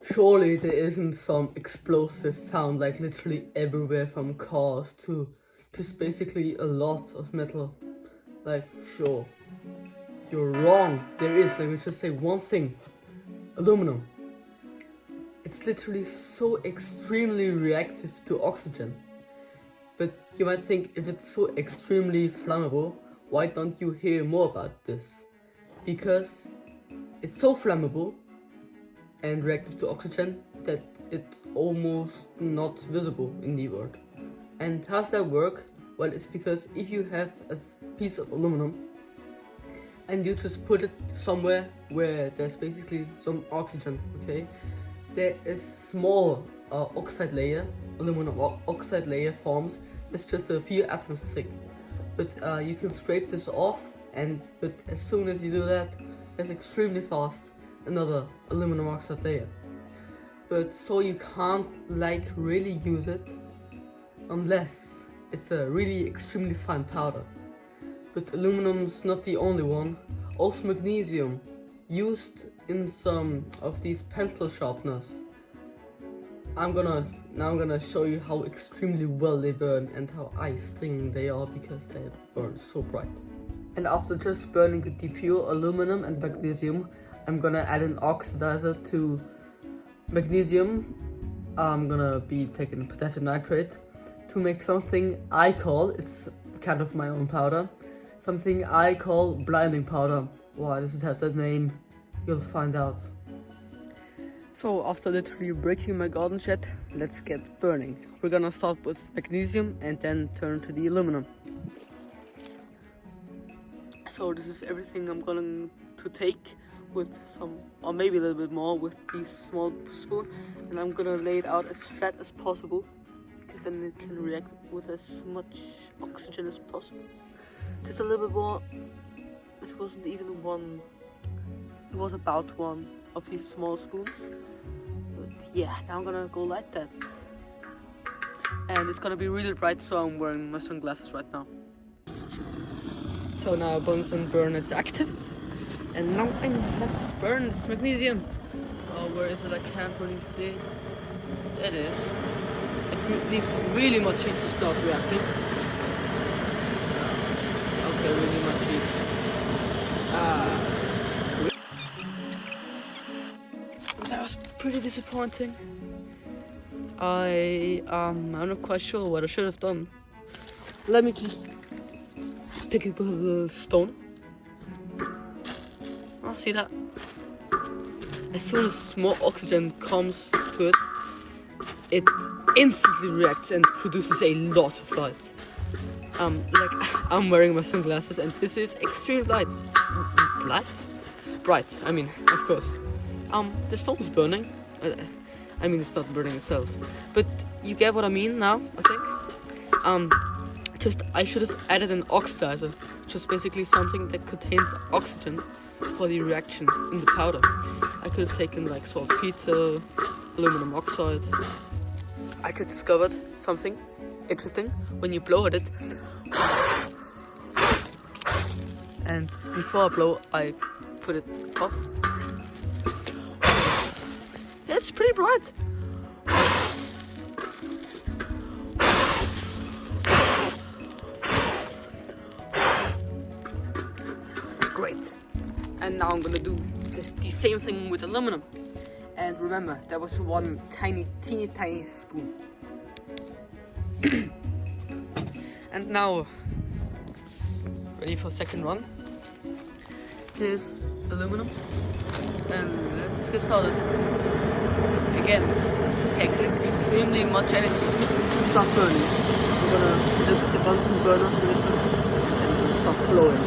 Surely there isn't some explosive found like literally everywhere from cars to just basically a lot of metal. Like, sure. You're wrong. There is, let me just say one thing. Aluminum. It's literally so extremely reactive to oxygen. But you might think, if it's so extremely flammable, why don't you hear more about this? Because it's so flammable and reactive to oxygen that it's almost not visible in the world. And how does that work? Well, it's because if you have a piece of aluminum and you just put it somewhere where there's basically some oxygen, okay, there is small oxide layer, aluminum oxide layer forms. It's just a few atoms thick, but you can scrape this off, but as soon as you do that, there's extremely fast another aluminum oxide layer. But so you can't like really use it unless it's a really extremely fine powder. But aluminum's not the only one. Also magnesium, used in some of these pencil sharpeners. I'm gonna show you how extremely well they burn and how eye-stinging they are because they burn so bright. And after just burning the pure aluminum and magnesium, I'm gonna add an oxidizer to magnesium. I'm gonna be taking potassium nitrate to make something I call, it's kind of my own powder, something I call blinding powder. Why does it have that name? You'll find out. So after literally breaking my garden shed, let's get burning. We're gonna start with magnesium and then turn to the aluminum. So this is everything I'm going to take with some, or maybe a little bit more, with this small spoon, and I'm gonna lay it out as flat as possible because then it can react with as much oxygen as possible. Just a little bit more. This wasn't even one, it was about one of these small spoons. But yeah, now I'm gonna go like that. And it's gonna be really bright, so I'm wearing my sunglasses right now. So now Bunsen burner is active. And now let's burn this magnesium. Oh, where is it? I can't really see it. There it is. It needs really much heat to start reacting. Okay, really much heat. That was pretty disappointing. I'm not quite sure what I should have done. Let me just pick it with a stone. Oh, see that? As soon as more oxygen comes to it, it instantly reacts and produces a lot of light. Like, I'm wearing my sunglasses and this is extreme light. Bright, I mean, of course. The stone is burning. I mean, it's not burning itself. But you get what I mean now, I think. I should have added an oxidizer, which is basically something that contains oxygen for the reaction in the powder. I could have taken like saltpeter, aluminum oxide. I just discovered something interesting. When you blow at it, and before I blow, I put it off. It's pretty bright. Great. And now I'm gonna do the same thing with aluminum. And remember, that was one teeny spoon. And now, ready for second run. Here's aluminum. And let's get started. Again, takes extremely much energy to start burning. I'm gonna lift the Bunsen burner a little bit and then start blowing.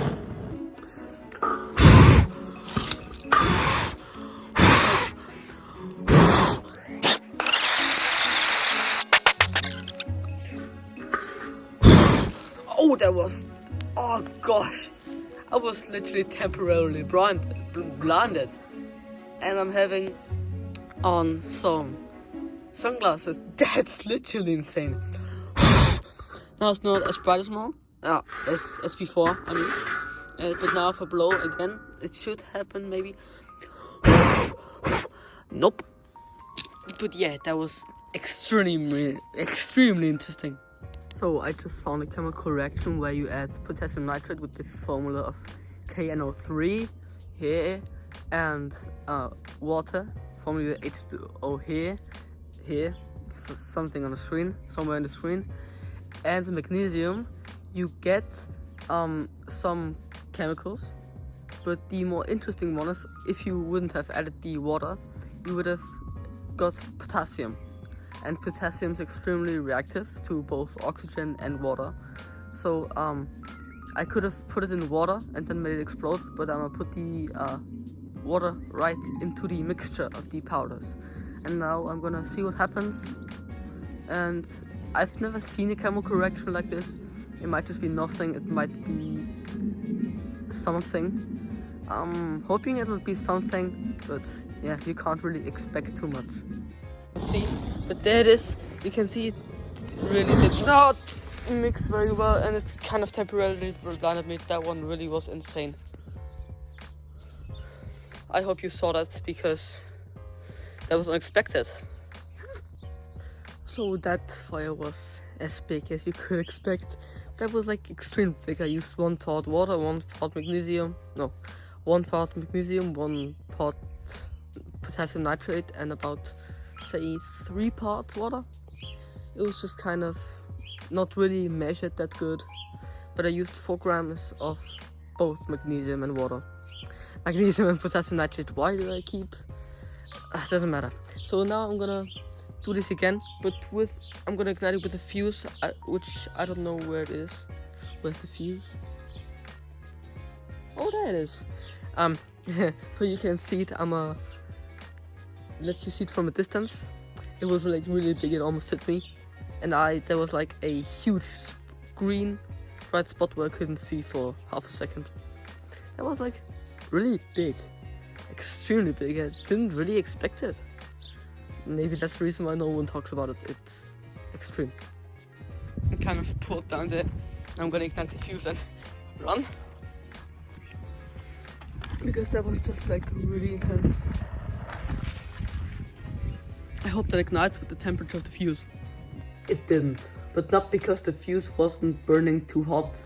Oh, that was, oh gosh, I was literally temporarily blinded, and I'm having on some sunglasses. That's literally insane. Now it's not as bright as before, I mean, but now if I blow again, it should happen maybe. Nope, But yeah, that was extremely interesting. So I just found a chemical reaction where you add potassium nitrate with the formula of KNO3 here, and water, formula H2O here, something on the screen, somewhere on the screen, and magnesium. You get some chemicals, but the more interesting one is if you wouldn't have added the water, you would have got potassium. And potassium is extremely reactive to both oxygen and water. So I could have put it in water and then made it explode, but I'm gonna put the water right into the mixture of the powders. And now I'm gonna see what happens. And I've never seen a chemical reaction like this. It might just be nothing, it might be something. I'm hoping it'll be something, but yeah, you can't really expect too much. See, but there it is. You can see it really did not mix very well, and it kind of temporarily blinded me. That one really was insane. I hope you saw that, because that was unexpected. So that fire was as big as you could expect. That was like extreme big. I used 1 part water, 1 part magnesium. No, 1 part magnesium, 1 part potassium nitrate, and about, say, 3 parts water. It was just kind of not really measured that good, but I used 4 grams of both magnesium and water. Magnesium and potassium nitrate. Why do I keep? Doesn't matter. So now I'm gonna do this again, but I'm gonna ignite it with a fuse, which I don't know where it is. Where's the fuse? Oh, there it is. So you can see it. I'ma let you see it from a distance. It was like really big. It almost hit me, and there was like a huge green bright spot where I couldn't see for half a second. That was like really big, extremely big. I didn't really expect it. Maybe that's the reason why no one talks about it. It's extreme. I'm kind of pulled down there. I'm gonna ignite the fuse and run, because that was just like really intense. I hope that ignites with the temperature of the fuse. It didn't, but not because the fuse wasn't burning too hot.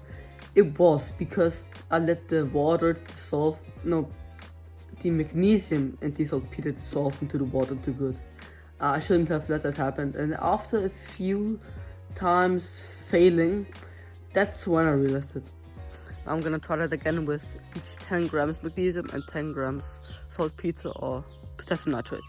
It was because I let the water dissolve. No, the magnesium and the saltpeter dissolve into the water too good. I shouldn't have let that happen, and after a few times failing, that's when I realized it. I'm gonna try that again with each 10 grams magnesium and 10 grams saltpeter or potassium nitrate.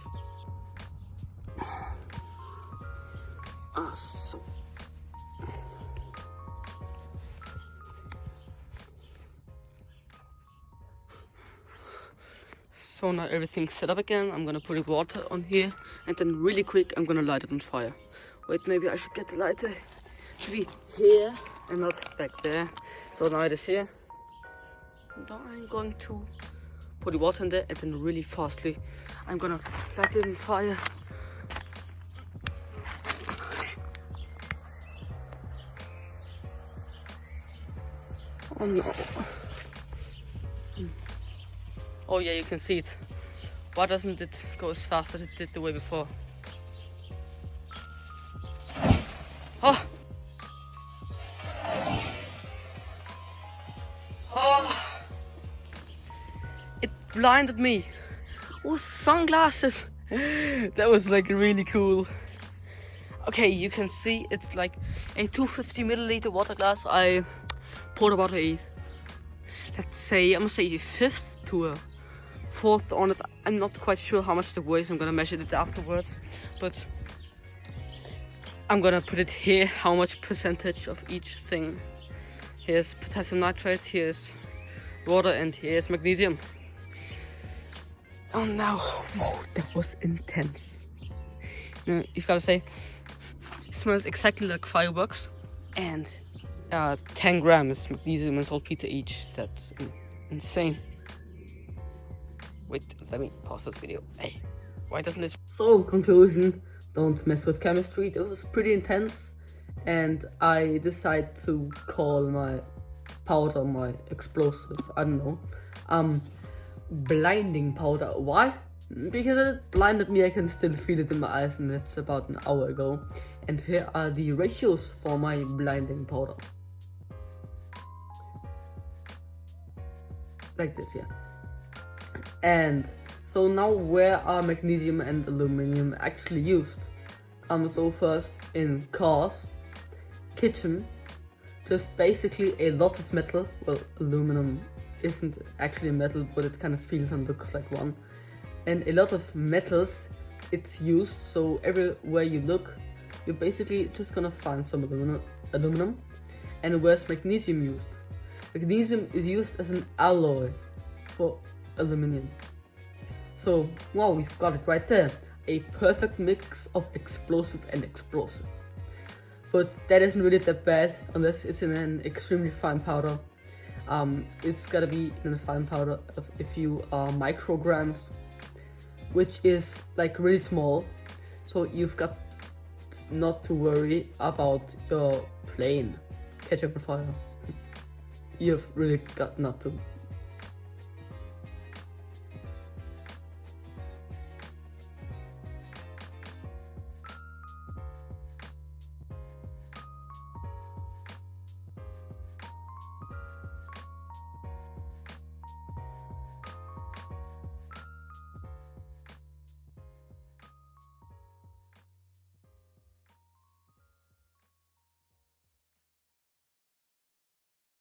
So now everything's set up again. I'm gonna put the water on here, and then really quick I'm gonna light it on fire. Wait, maybe I should get the lighter to be here and not back there. So now it is here. Now I'm going to put the water in there, and then really fastly I'm gonna light it on fire. Oh no. Oh yeah, you can see it. Why doesn't it go as fast as it did the way before? Oh! Oh! It blinded me with sunglasses. That was like really cool. Okay, you can see it's like a 250 milliliter water glass. I poured about let's say, I'm gonna say a 5th to a 4th on it. I'm not quite sure how much it weighs. I'm gonna measure it afterwards, but I'm gonna put it here, how much percentage of each thing. Here's potassium nitrate, here's water, and here's magnesium. Oh no, whoa, that was intense. Now, you've gotta say, it smells exactly like fireworks, and 10 grams magnesium and saltpeter each. That's insane. Wait, let me pause this video. Hey, why doesn't this? So, conclusion, don't mess with chemistry. It was pretty intense, and I decided to call my powder my explosive, I don't know, blinding powder. Why? because it blinded me, I can still feel it in my eyes, and it's about an hour ago. And here are the ratios for my blinding powder. Like this, yeah. And so now, where are magnesium and aluminum actually used? So first in cars, kitchen, just basically a lot of metal. Well, aluminum isn't actually metal, but it kind of feels and looks like one. And a lot of metals, it's used, so everywhere you look, you're basically just gonna find some aluminum. And where's magnesium used? Magnesium is used as an alloy for aluminum. So, wow, we've got it right there. A perfect mix of explosive and explosive. But that isn't really that bad unless it's in an extremely fine powder. It's gotta be in a fine powder of a few micrograms, which is like really small. So you've got not to worry about your plane catching on fire. You've really got not to